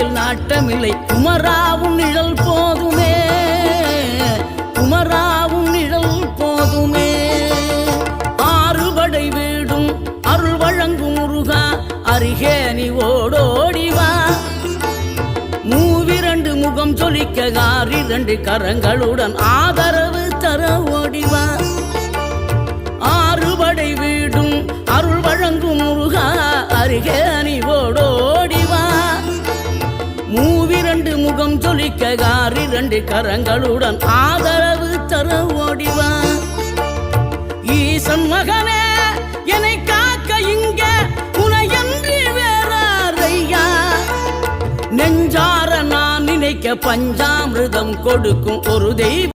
வாழ்க்கையில் நாட்டமில்லை. குமராவும் நிழல் போதுமே, குமராவும் நிழல் போதுமே. ஆறுபடை வீடும் அருள் வழங்கும் முருகா, அருகே நீ ஓடோடிவா. மூவிரண்டு முகம் சொலிக்க ஆறிரண்டு கரங்களுடன் ஆதரவு தர ஓடிவா. ஆறுபடை வீடும் அருள் வழங்கும் முருகா, அருகே நீ ஓடோடிவா. மூவிரண்டு முகம் சொலிக்க ஆறிரண்டு கரங்களுடன் ஆதரவு தர ஓடிவா. ஈசன் மகனே என்னை காக்க இங்க உனையன்றி வேறாரையா. நெஞ்சார நான் நினைக்க பஞ்சாமிர்தம் கொடுக்கும் ஒரு தெய்வம்